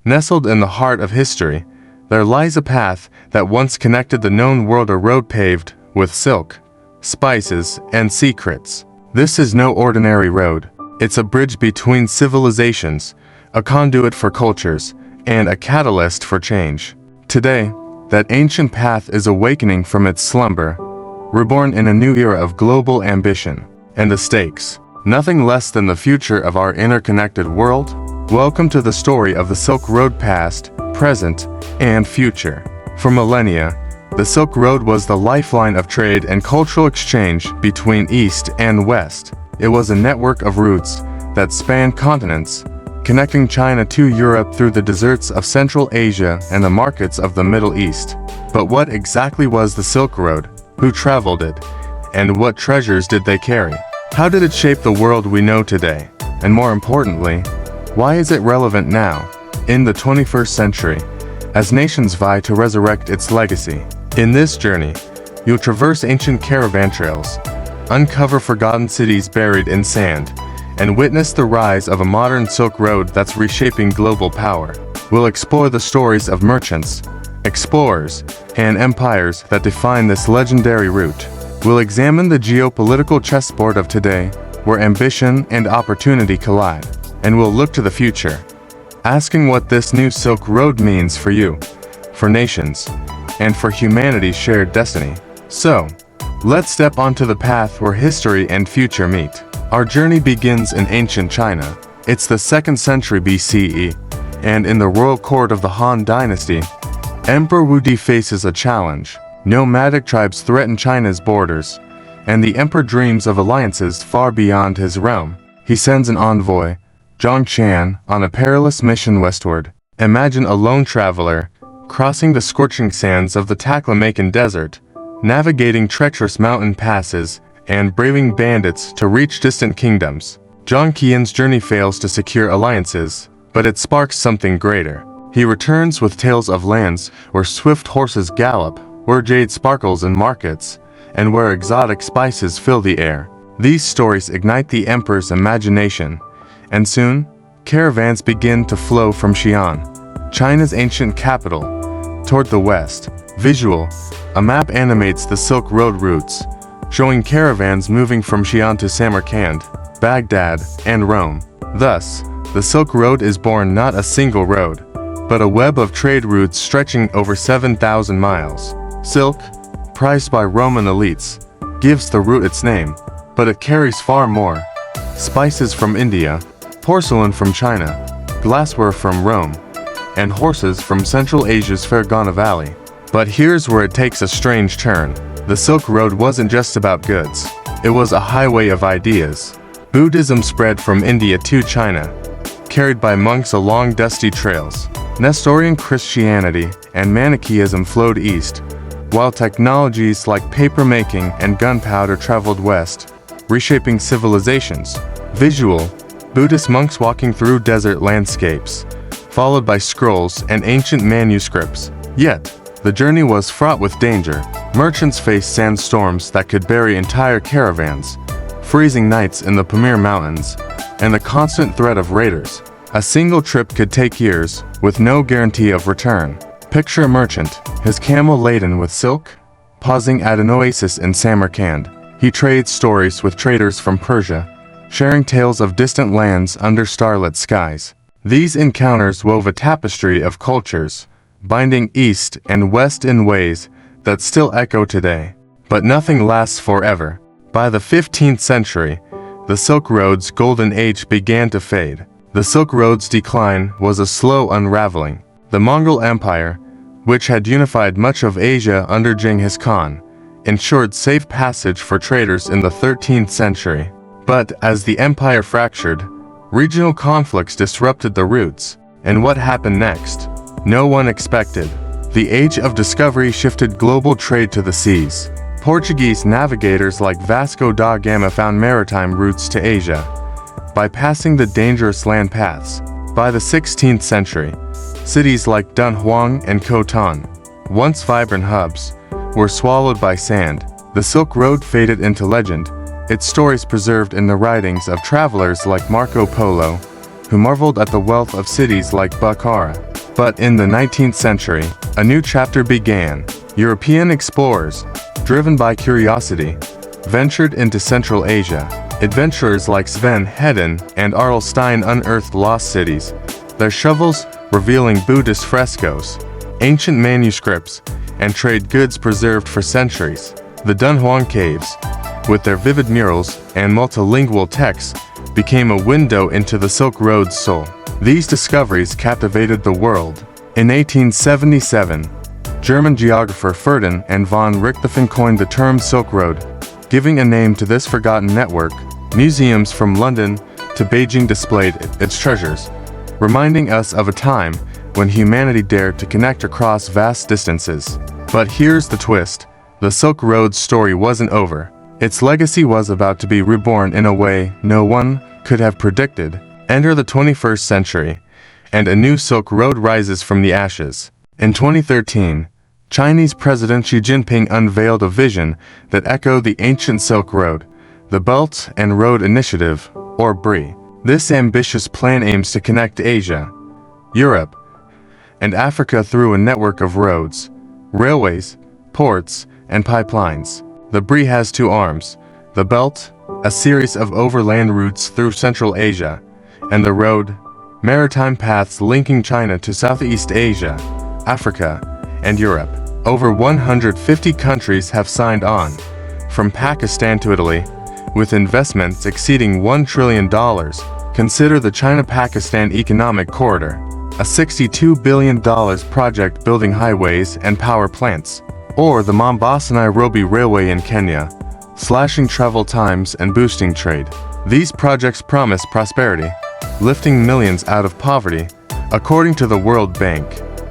Nestled in the heart of history, there lies a path that once connected the known world, a road paved with silk, spices, and secrets. This is no ordinary road. It's a bridge between civilizations, a conduit for cultures, and a catalyst for change. Today, that ancient path is awakening from its slumber, reborn in a new era of global ambition. And the stakes, nothing less than the future of our interconnected world. Welcome to the story of the Silk Road, past, present, and future. For millennia, the Silk Road was the lifeline of trade and cultural exchange between East and West. It was a network of routes that spanned continents, connecting China to Europe through the deserts of Central Asia and the markets of the Middle East. But what exactly was the Silk Road? Who traveled it? And what treasures did they carry? How did it shape the world we know today? And more importantly, why is it relevant now, in the 21st century, as nations vie to resurrect its legacy? In this journey, you'll traverse ancient caravan trails, uncover forgotten cities buried in sand, and witness the rise of a modern Silk Road that's reshaping global power. We'll explore the stories of merchants, explorers, and empires that define this legendary route. We'll examine the geopolitical chessboard of today, where ambition and opportunity collide. And we'll look to the future, asking what this new Silk Road means for you, for nations, and for humanity's shared destiny. So, let's step onto the path where history and future meet. Our journey begins in ancient China. It's the 2nd century BCE, and in the royal court of the Han Dynasty, Emperor Wudi faces a challenge. Nomadic tribes threaten China's borders, and the emperor dreams of alliances far beyond his realm. He sends an envoy, Zhang Qian, on a perilous mission westward. Imagine a lone traveler, crossing the scorching sands of the Taklamakan Desert, navigating treacherous mountain passes, and braving bandits to reach distant kingdoms. Zhang Qian's journey fails to secure alliances, but it sparks something greater. He returns with tales of lands where swift horses gallop, where jade sparkles in markets, and where exotic spices fill the air. These stories ignite the emperor's imagination, and soon, caravans begin to flow from Xi'an, China's ancient capital, toward the west. Visual, a map animates the Silk Road routes, showing caravans moving from Xi'an to Samarkand, Baghdad, and Rome. Thus, the Silk Road is born not a single road, but a web of trade routes stretching over 7,000 miles. Silk, prized by Roman elites, gives the route its name, but it carries far more. Spices from India, porcelain from China, glassware from Rome, and horses from Central Asia's Fergana Valley. But here's where it takes a strange turn. The Silk Road wasn't just about goods. It was a highway of ideas. Buddhism spread from India to China, carried by monks along dusty trails. Nestorian Christianity and Manichaeism flowed east, while technologies like paper-making and gunpowder traveled west, reshaping civilizations. Visual, Buddhist monks walking through desert landscapes, followed by scrolls and ancient manuscripts. Yet, the journey was fraught with danger. Merchants faced sandstorms that could bury entire caravans, freezing nights in the Pamir Mountains, and the constant threat of raiders. A single trip could take years, with no guarantee of return. Picture a merchant, his camel laden with silk, pausing at an oasis in Samarkand. He trades stories with traders from Persia, sharing tales of distant lands under starlit skies. These encounters wove a tapestry of cultures, binding East and West in ways that still echo today. But nothing lasts forever. By the 15th century, the Silk Road's golden age began to fade. The Silk Road's decline was a slow unraveling. The Mongol Empire, which had unified much of Asia under Genghis Khan, ensured safe passage for traders in the 13th century. But as the empire fractured, regional conflicts disrupted the routes. And what happened next? No one expected. The age of discovery shifted global trade to the seas. Portuguese navigators like Vasco da Gama found maritime routes to Asia, bypassing the dangerous land paths. By the 16th century, cities like Dunhuang and Khotan, once vibrant hubs, were swallowed by sand. The Silk Road faded into legend, its stories preserved in the writings of travelers like Marco Polo, who marveled at the wealth of cities like Bukhara, But in the 19th century, a new chapter began. European explorers, driven by curiosity, ventured into Central Asia. Adventurers like Sven Hedin and Arl Stein unearthed lost cities, their shovels revealing Buddhist frescoes, ancient manuscripts, and trade goods preserved for centuries. The Dunhuang Caves, with their vivid murals and multilingual texts, became a window into the Silk Road's soul. These discoveries captivated the world. In 1877, German geographer Ferdinand and von Richthofen coined the term Silk Road, giving a name to this forgotten network. Museums from London to Beijing displayed its treasures, reminding us of a time when humanity dared to connect across vast distances. But here's the twist. The Silk Road's story wasn't over. Its legacy was about to be reborn in a way no one could have predicted. Enter the 21st century, and a new Silk Road rises from the ashes. In 2013, Chinese President Xi Jinping unveiled a vision that echoed the ancient Silk Road, the Belt and Road Initiative, or BRI. This ambitious plan aims to connect Asia, Europe, and Africa through a network of roads, railways, ports, and pipelines. The BRI has two arms: the Belt, a series of overland routes through Central Asia, and the Road, maritime paths linking China to Southeast Asia, Africa, and Europe. Over 150 countries have signed on, from Pakistan to Italy, with investments exceeding $1 trillion. Consider the China-Pakistan Economic Corridor, a $62 billion project building highways and power plants, or the Mombasa-Nairobi Railway in Kenya, slashing travel times and boosting trade. These projects promise prosperity, lifting millions out of poverty, according to the World Bank.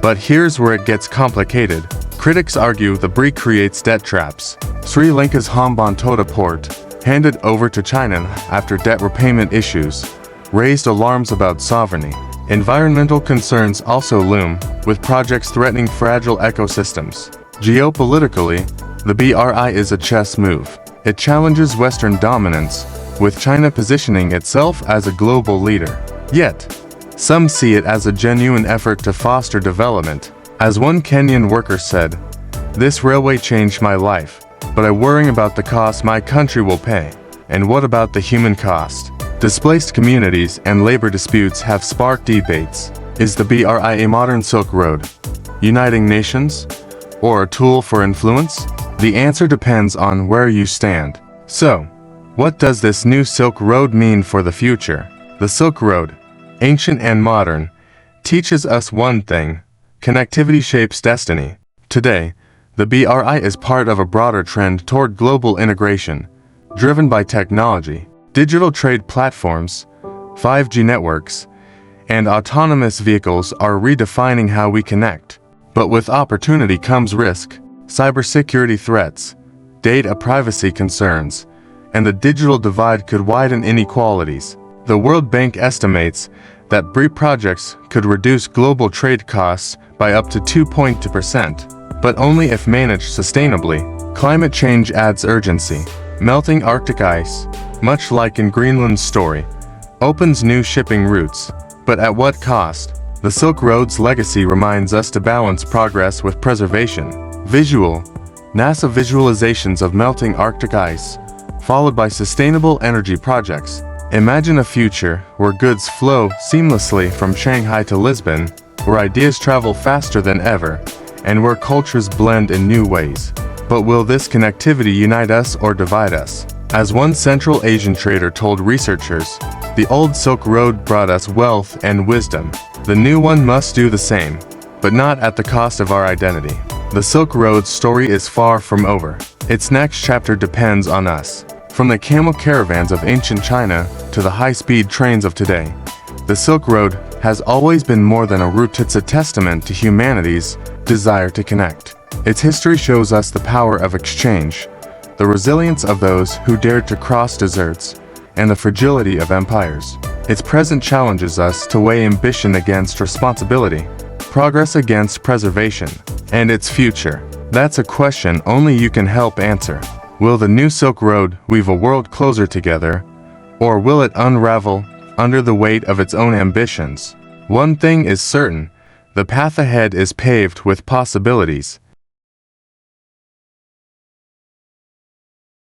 But here's where it gets complicated. Critics argue the BRI creates debt traps. Sri Lanka's Hambantota port, handed over to China after debt repayment issues, raised alarms about sovereignty. Environmental concerns also loom, with projects threatening fragile ecosystems. Geopolitically, the BRI is a chess move. It challenges Western dominance, with China positioning itself as a global leader. Yet, some see it as a genuine effort to foster development. As one Kenyan worker said, "This railway changed my life, but I worry about the cost my country will pay. And what about the human cost?" Displaced communities and labor disputes have sparked debates. Is the BRI a modern Silk Road, uniting nations, or a tool for influence? The answer depends on where you stand. So, what does this new Silk Road mean for the future? The Silk Road, ancient and modern, teaches us one thing: connectivity shapes destiny. Today, the BRI is part of a broader trend toward global integration, driven by technology. Digital trade platforms, 5G networks, and autonomous vehicles are redefining how we connect. But with opportunity comes risk: cybersecurity threats, data privacy concerns, and the digital divide could widen inequalities. The World Bank estimates that BRI projects could reduce global trade costs by up to 2.2%, but only if managed sustainably. Climate change adds urgency. Melting Arctic ice, much like in Greenland's story, opens new shipping routes. But at what cost? The Silk Road's legacy reminds us to balance progress with preservation. Visual, NASA visualizations of melting Arctic ice, followed by sustainable energy projects. Imagine a future where goods flow seamlessly from Shanghai to Lisbon, where ideas travel faster than ever, and where cultures blend in new ways. But will this connectivity unite us or divide us? As one Central Asian trader told researchers, the old Silk Road brought us wealth and wisdom. The new one must do the same, but not at the cost of our identity. The Silk Road's story is far from over. Its next chapter depends on us. From the camel caravans of ancient China to the high-speed trains of today, the Silk Road has always been more than a route. It's a testament to humanity's desire to connect. Its history shows us the power of exchange, the resilience of those who dared to cross deserts, and the fragility of empires. Its present challenges us to weigh ambition against responsibility, progress against preservation, and its future. That's a question only you can help answer. Will the new Silk Road weave a world closer together, or will it unravel under the weight of its own ambitions? One thing is certain: The path ahead is paved with possibilities,